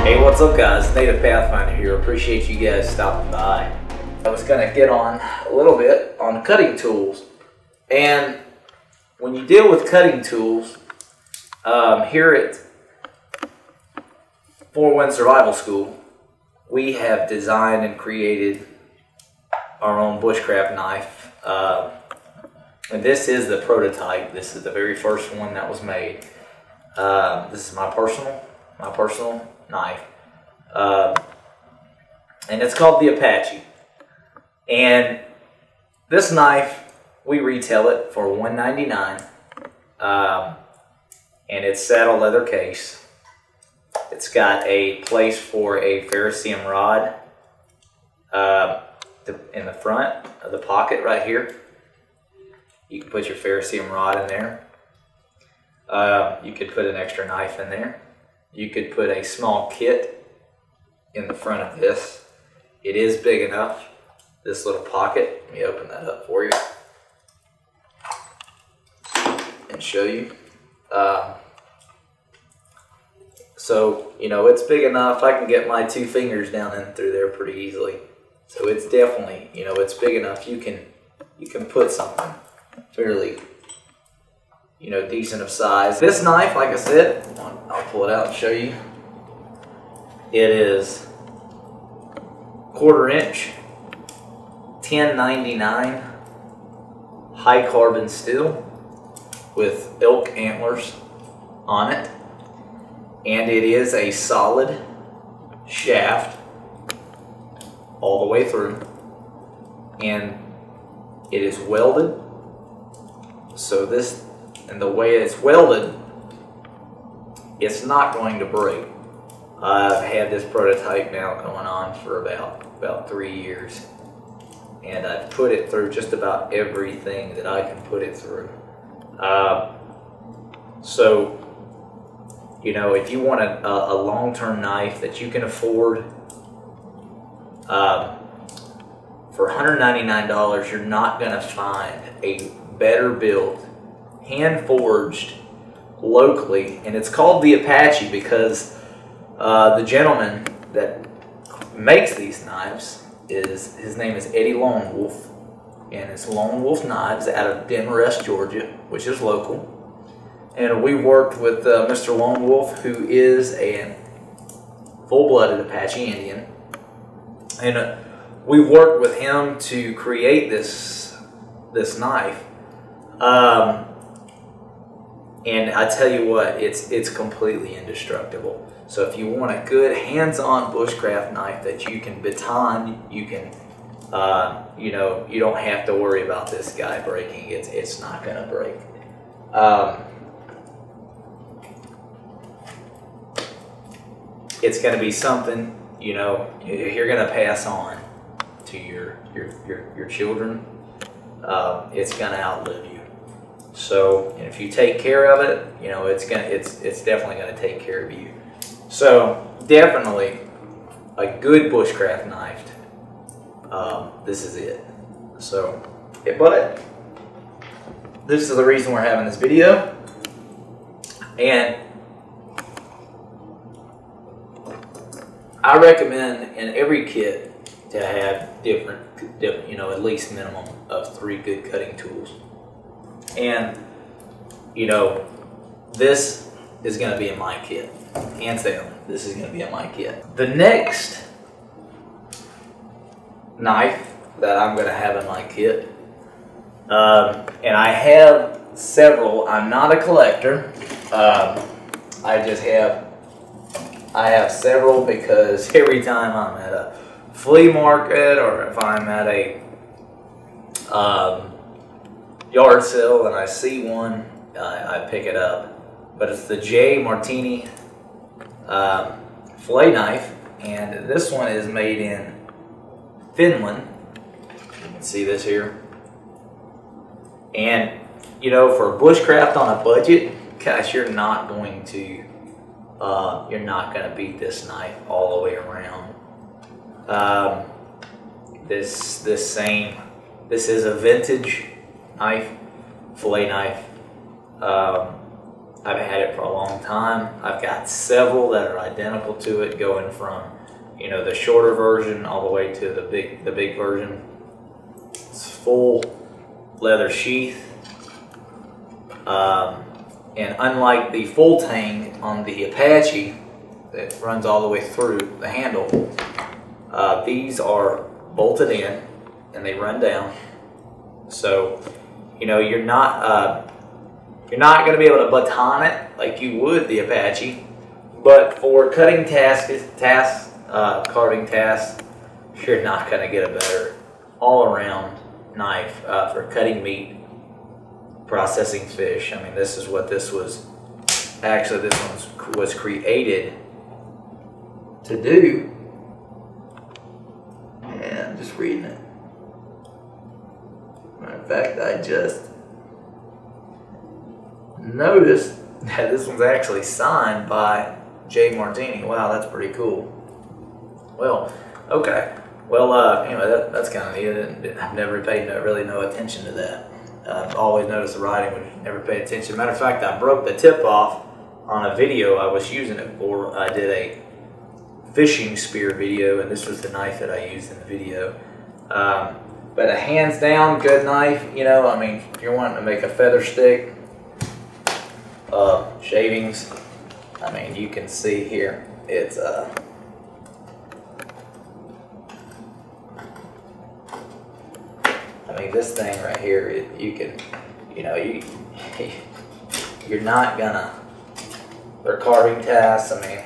Hey, what's up guys? Native Pathfinder here. Appreciate you guys stopping by. I was going to get on a little bit on cutting tools. And when you deal with cutting tools, here at 4-Wind Survival School, we have designed and created our own bushcraft knife. And this is the prototype. This is the very first one that was made. This is my personal knife, and it's called the Apache. And this knife, we retail it for $1.99, and it's saddle leather case. It's got a place for a ferrocerium rod in the front of the pocket right here. You can put your ferrocerium rod in there. You could put an extra knife in there. You could put a small kit in the front of this. It is big enough, this little pocket. Let me open that up for you and show you. So, you know, it's big enough. I can get my 2 fingers down in through there pretty easily. So it's definitely, you know, it's big enough. You can put something fairly, you know, decent of size. This knife, like I said, I'll pull it out and show you. It is 1/4 inch, 1099 high carbon steel with elk antlers on it. And it is a solid shaft all the way through. And it is welded. So this, and the way it's welded, it's not going to break. I've had this prototype now going on for about 3 years, and I've put it through just about everything that I can put it through. So, you know, if you want a long-term knife that you can afford, for $199, you're not going to find a better built, hand-forged, locally, and it's called the Apache because the gentleman that makes these knives, his name is Eddie Lone Wolf, and it's Lone Wolf Knives out of Demarest, Georgia, which is local. And we worked with Mr. Lone Wolf, who is a full-blooded Apache Indian, and we worked with him to create this knife. And I tell you what, it's completely indestructible. So if you want a good hands-on bushcraft knife that you can baton, you can, you know, you don't have to worry about this guy breaking. It's not going to break. It's going to be something, you know, you're going to pass on to your children. It's going to outlive you. So, and if you take care of it, you know, it's definitely going to take care of you. So, definitely a good bushcraft knife. This is it. So, but this is the reason we're having this video. And I recommend in every kit to have different, you know, at least minimum of 3 good cutting tools. And, you know, this is going to be in my kit. Hands down, this is going to be in my kit. The next knife that I'm going to have in my kit, and I have several. I'm not a collector. I have several because every time I'm at a flea market or if I'm at a yard sale and I see one, I pick it up. But it's the J. Martini fillet knife, and this one is made in Finland. You can see this here. And you know, for bushcraft on a budget, gosh, you're not going to beat this knife all the way around. This is a vintage knife, fillet knife. I've had it for a long time. I've got several that are identical to it, going from, you know, the shorter version all the way to the big version. It's full leather sheath, and unlike the full tang on the Apache that runs all the way through the handle, these are bolted in and they run down. So, you know, you're not going to be able to baton it like you would the Apache, but for cutting carving tasks, you're not going to get a better all-around knife for cutting meat, processing fish. I mean, this is what this was. Actually, this one was created to do. And I'm just reading it. Matter of fact, I just noticed that this one's actually signed by J. Martini. Wow, that's pretty cool. Well, okay. Well, anyway, that's kind of neat. I've never paid really no attention to that. I've always noticed the writing, but never paid attention. Matter of fact, I broke the tip off on a video I was using it for. I did a fishing spear video, and this was the knife that I used in the video. But a hands down good knife. You know, I mean, if you're wanting to make a feather stick, shavings, I mean, you can see here, it's I mean, this thing right here, you can, you know, you're not gonna, they're carving tasks, I mean,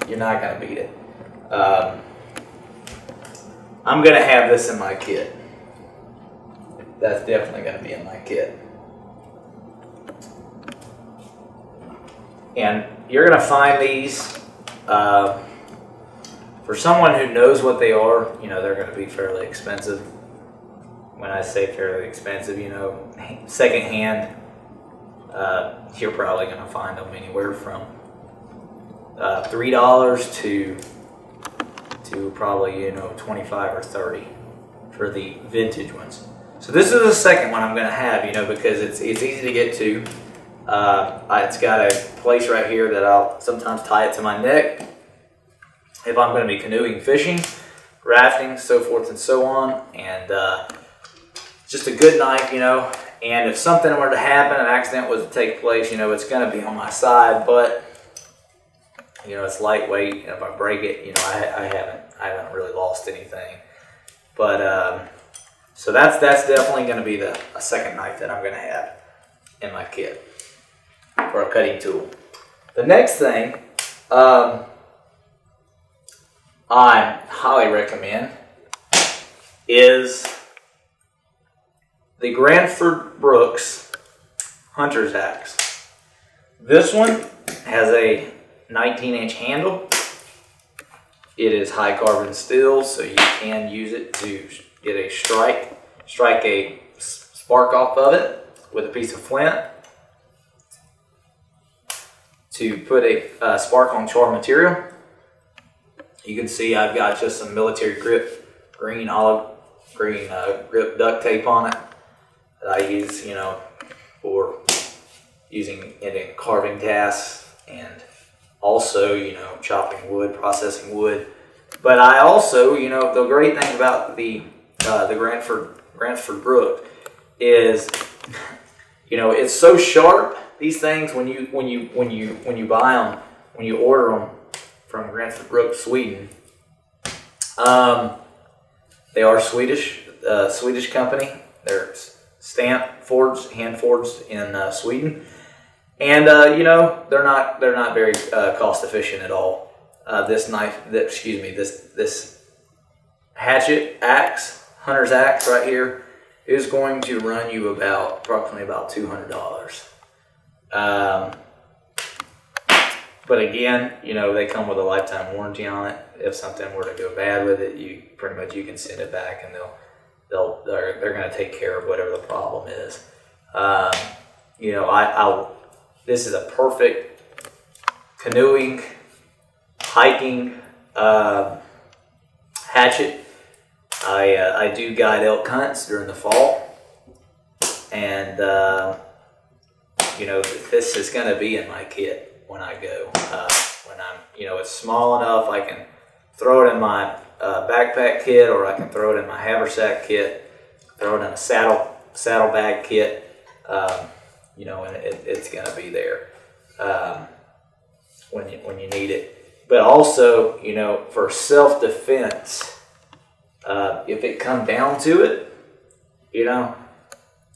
you're not gonna beat it. I'm gonna have this in my kit. That's definitely gonna be in my kit. And you're gonna find these, for someone who knows what they are, you know, they're gonna be fairly expensive. When I say fairly expensive, you know, secondhand, you're probably going to find them anywhere from $3 to probably, you know, 25 or 30 for the vintage ones. So this is the second one I'm going to have, you know, because it's easy to get to. It's got a place right here that I'll sometimes tie it to my neck if I'm going to be canoeing, fishing, rafting, so forth and so on. And just a good knife, you know, and if something were to happen, an accident was to take place, you know, it's going to be on my side, but, you know, it's lightweight, and if I break it, you know, I haven't really lost anything. But, so that's definitely going to be a second knife that I'm going to have in my kit for a cutting tool. The next thing I highly recommend is the Granford Brooks Hunter's Axe. This one has a 19-inch handle. It is high carbon steel, so you can use it to get a strike a spark off of it with a piece of flint, to put a spark on char material. You can see I've got just some military grip, olive green grip duct tape on it that I use, you know, for using it in carving tasks and also, you know, chopping wood, processing wood. But I also, you know, the great thing about the Granford Brook is, you know, it's so sharp. These things, when you buy them, when you order them from Granford Brook, Sweden, they are Swedish company. They're stamped, forged, hand forged in Sweden, and you know, they're not very cost efficient at all. This hatchet axe, hunter's axe right here, is going to run you approximately about $200. But again, you know, they come with a lifetime warranty on it. If something were to go bad with it, you can send it back, and they're going to take care of whatever the problem is. You know, this is a perfect canoeing, hiking hatchet. I do guide elk hunts during the fall, and you know, this is going to be in my kit when I go. When I'm, you know, it's small enough I can throw it in my backpack kit, or I can throw it in my haversack kit, throw it in a saddle bag kit, you know, and it's going to be there when you need it. But also, you know, for self-defense, if it come down to it, you know,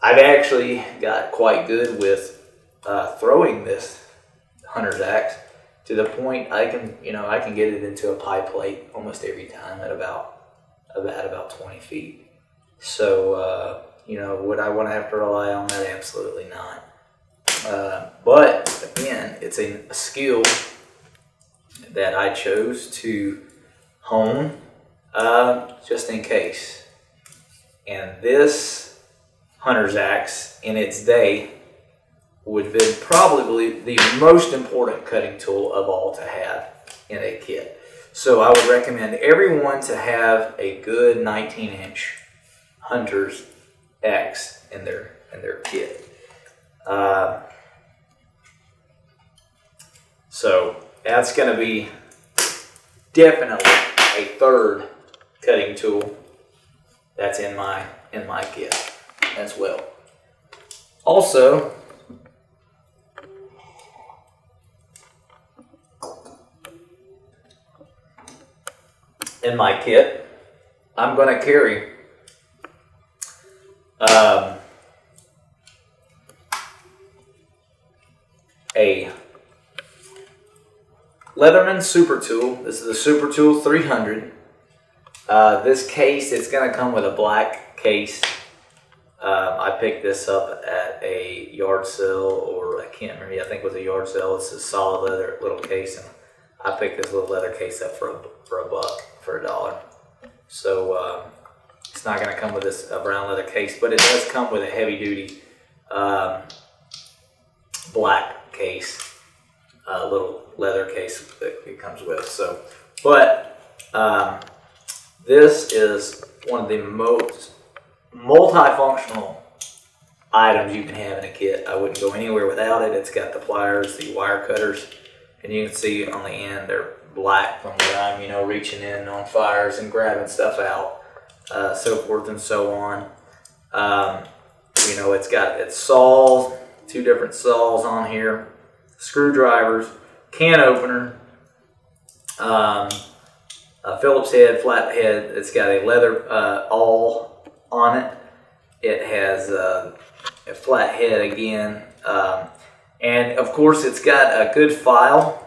I've actually got quite good with throwing this hunter's axe to the point I can get it into a pie plate almost every time at about 20 feet. So, you know, would I want to have to rely on that? Absolutely not. But again, it's a skill that I chose to hone just in case. And this hunter's axe in its day would have been probably the most important cutting tool of all to have in a kit. So I would recommend everyone to have a good 19-inch hunter's axe in their kit. So that's going to be definitely a third cutting tool that's in my kit as well. Also, in my kit, I'm going to carry a Leatherman Super Tool. This is the Super Tool 300. This case, it's going to come with a black case. I picked this up at a yard sale, or I can't remember, I think it was a yard sale. It's a solid leather little case, and I picked this little leather case up for $1. So it's not going to come with this brown leather case, but it does come with a heavy duty black case, little leather case that it comes with. So, but this is one of the most multifunctional items you can have in a kit. I wouldn't go anywhere without it. It's got the pliers, the wire cutters, and you can see on the end they're black from where I'm, you know, reaching in on fires and grabbing stuff out, so forth and so on. You know, it's got its saws, 2 different saws on here, screwdrivers, can opener, a Phillips head, flat head. It's got a leather awl on it. It has a flat head again, and of course it's got a good file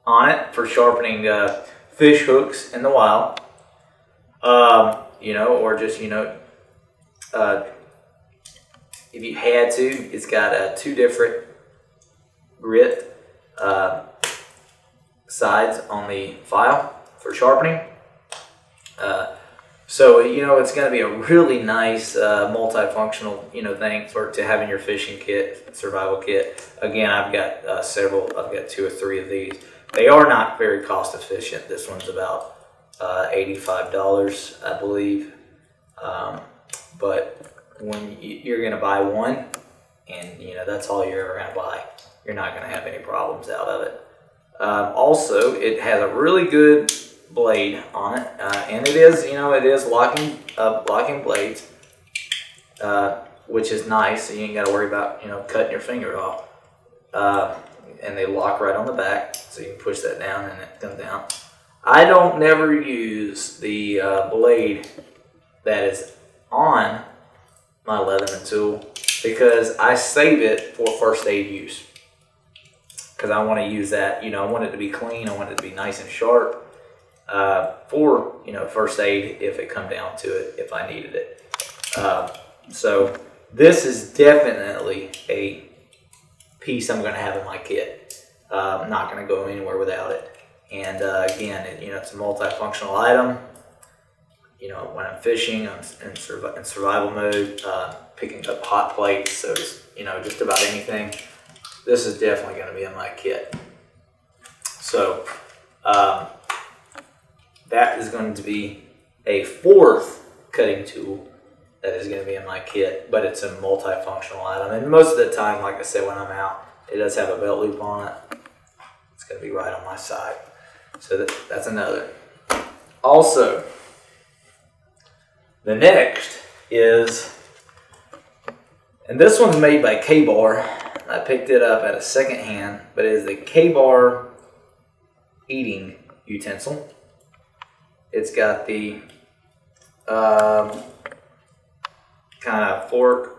on it for sharpening fish hooks in the wild, you know, or just, you know, if you had to. It's got 2 different grit sides on the file for sharpening. So, you know, it's going to be a really nice multifunctional, you know, thing to have in your fishing kit, survival kit. Again, I've got several. I've got 2 or 3 of these. They are not very cost efficient. This one's about $85, I believe. But when you're going to buy one, and you know that's all you're ever going to buy, you're not going to have any problems out of it. Also, it has a really good blade on it, and it is, you know, it is locking blades, which is nice. So you ain't got to worry about, you know, cutting your finger off. And they lock right on the back, so you can push that down and it comes down. I don't never use the blade that is on my Leatherman tool because I save it for first aid use. Because I want to use that, you know, I want it to be clean, I want it to be nice and sharp for, you know, first aid if it come down to it, if I needed it. So this is definitely a piece I'm going to have in my kit. I'm not going to go anywhere without it. And again, you know, it's a multifunctional item. You know, when I'm fishing, I'm in survival mode, picking up hot plates, so just, you know, just about anything. This is definitely going to be in my kit. So that is going to be a 4th cutting tool that is going to be in my kit, but it's a multifunctional item. And most of the time, like I said, when I'm out, it does have a belt loop on it. It's going to be right on my side. So that's another. Also, the next is, and this one's made by K-Bar. I picked it up at a second hand, but it is the K-Bar eating utensil. It's got the kind of fork,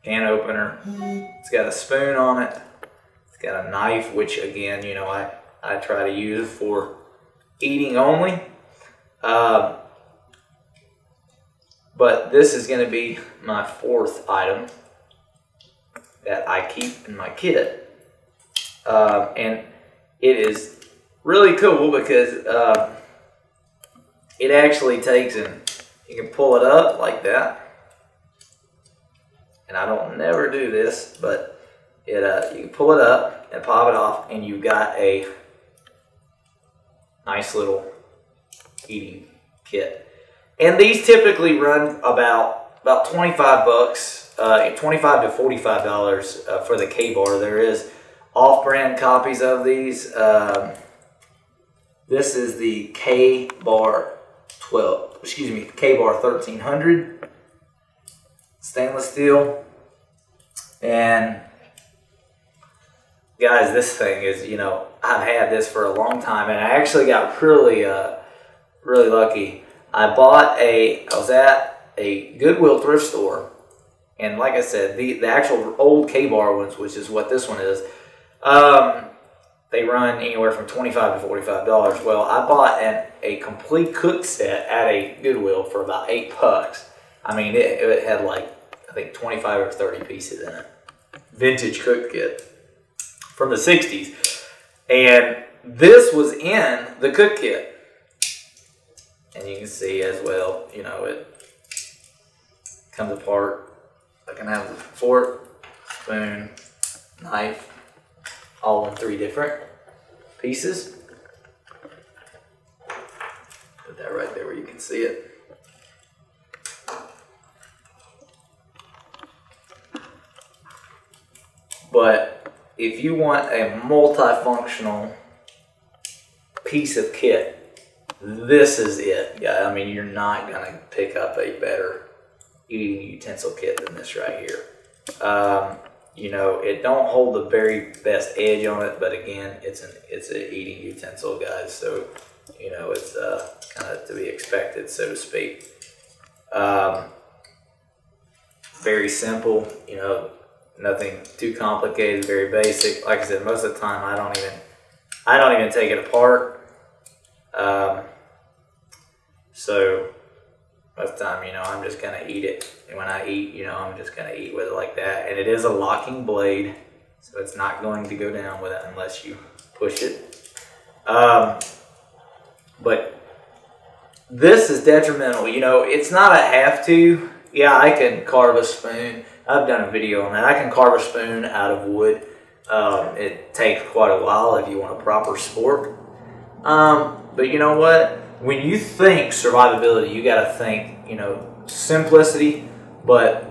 can opener. It's got a spoon on it. It's got a knife, which again, you know, I try to use for eating only. But this is going to be my fourth item that I keep in my kit. And it is really cool because it actually takes, and you can pull it up like that. And I don't never do this, but it you can pull it up and pop it off, and you've got a nice little eating kit. And these typically run about 25 bucks, $25 to $45 for the K-Bar. There is off-brand copies of these. This is the K-Bar K-Bar 1300 stainless steel. And guys, this thing is, you know, I've had this for a long time, and I actually got really lucky. I was at a Goodwill thrift store, and like I said, the actual old K-Bar ones, which is what this one is, they run anywhere from $25 to $45. Well, I bought a complete cook set at a Goodwill for about $8. I mean, it had like, I think 25 or 30 pieces in it. Vintage cook kit from the 60s. And this was in the cook kit. And you can see as well, you know, it comes apart. I can have a fork, spoon, knife, all in 3 different pieces. Put that right there where you can see it. But if you want a multifunctional piece of kit, this is it. Yeah, I mean, you're not going to pick up a better eating utensil kit than this right here. You know, it don't hold the very best edge on it, but again, it's an eating utensil, guys. So, you know, it's kind of to be expected, so to speak. Very simple, you know, nothing too complicated, very basic. Like I said, most of the time I don't even take it apart. So most of the time, you know, I'm just gonna eat it. And when I eat, you know, I'm just gonna eat with it like that. And it is a locking blade, so it's not going to go down with it unless you push it. But this is detrimental. You know, it's not a have to. Yeah, I can carve a spoon. I've done a video on that. I can carve a spoon out of wood. It takes quite a while if you want a proper spork. But you know what? When you think survivability, you got to think, you know, simplicity. But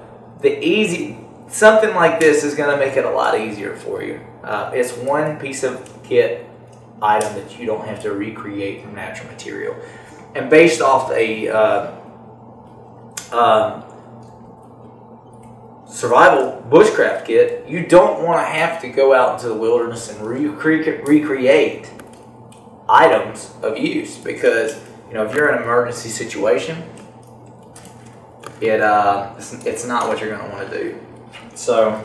something like this is going to make it a lot easier for you. It's one piece of kit item that you don't have to recreate from natural material. And based off a survival bushcraft kit, you don't want to have to go out into the wilderness and recreate items of use, because, you know, if you're in an emergency situation, it's not what you're going to want to do. So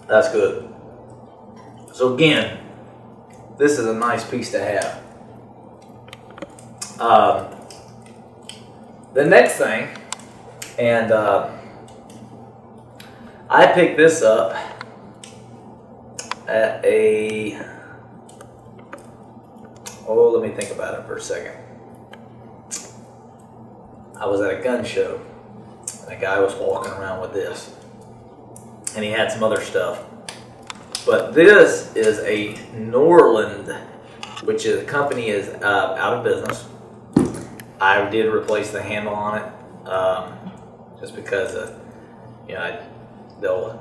that's good. So again, this is a nice piece to have. The next thing, and I picked this up at a Oh, let me think about it for a second. I was at a gun show, and a guy was walking around with this, and he had some other stuff. But this is a Norland, which is, the company is out of business. I did replace the handle on it, just because you know,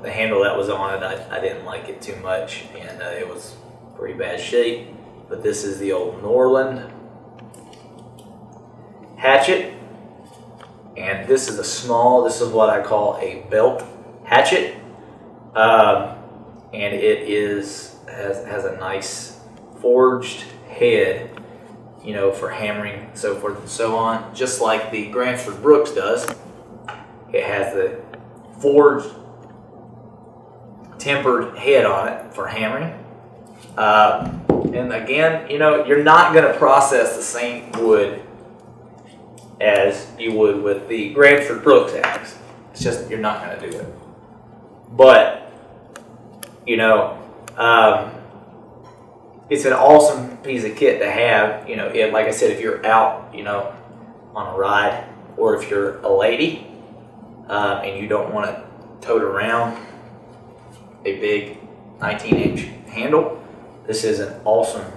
the handle that was on it, I didn't like it too much, and it was pretty bad shape. But this is the old Norland hatchet, and this is a small, this is what I call a belt hatchet, and it has a nice forged head, you know, for hammering, so forth and so on, just like the Granford Brooks does. It has the forged tempered head on it for hammering. And again, you know, you're not going to process the same wood as you would with the Granford Brooks axe. It's just, you're not going to do it. But, you know, it's an awesome piece of kit to have. You know, like I said, if you're out, you know, on a ride, or if you're a lady and you don't want to tote around a big 19-inch handle, this is an awesome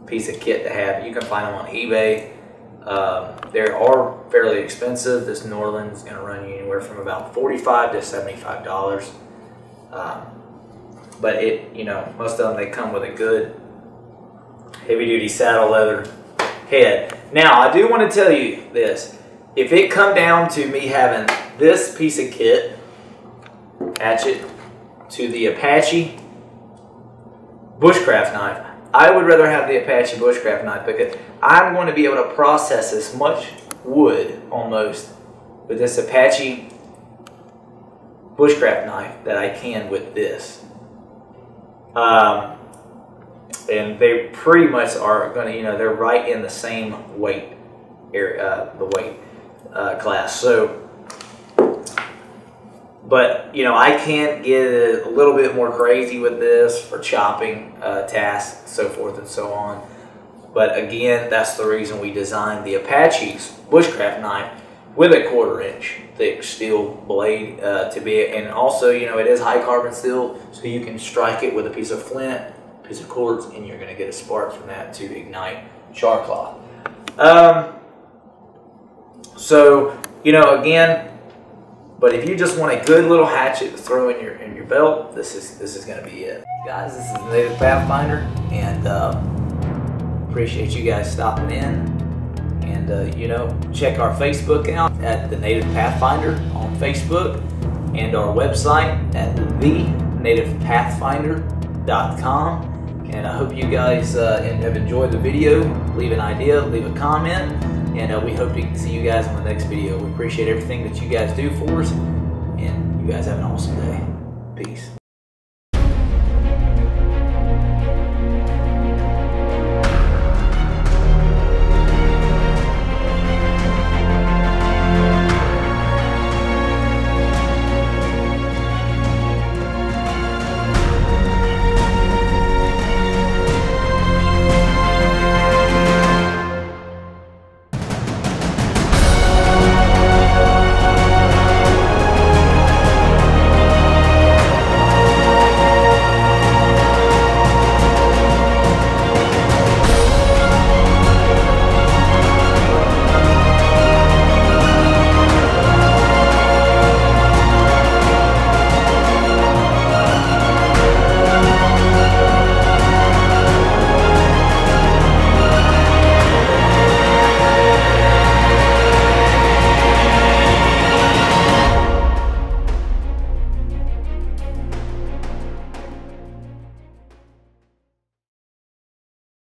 piece of kit to have. You can find them on eBay. They are fairly expensive. This Norland is going to run you anywhere from about $45 to $75. But it, you know, most of them, they come with a good heavy-duty saddle leather head. Now, I do want to tell you this. If it come down to me having this piece of kit, hatchet, to the Apache Bushcraft knife, I would rather have the Apache Bushcraft knife, because I'm going to be able to process as much wood almost with this Apache Bushcraft knife that I can with this. And they pretty much are going to, you know, they're right in the same weight area, the weight class. So, but, you know, I can get a little bit more crazy with this for chopping tasks, so forth and so on. But again, that's the reason we designed the Apache's Bushcraft knife with a 1/4-inch thick steel blade to be, and also, you know, it is high carbon steel, so you can strike it with a piece of flint, piece of quartz, and you're going to get a spark from that to ignite char cloth. So, you know, again, but if you just want a good little hatchet to throw in your belt, this is going to be it, guys. This is the Native Pathfinder, and appreciate you guys stopping in. And you know, check our Facebook out at the Native Pathfinder on Facebook, and our website at thenativepathfinder.com. And I hope you guys have enjoyed the video. Leave an idea, leave a comment, and we hope to see you guys on the next video. We appreciate everything that you guys do for us, and you guys have an awesome day. Peace.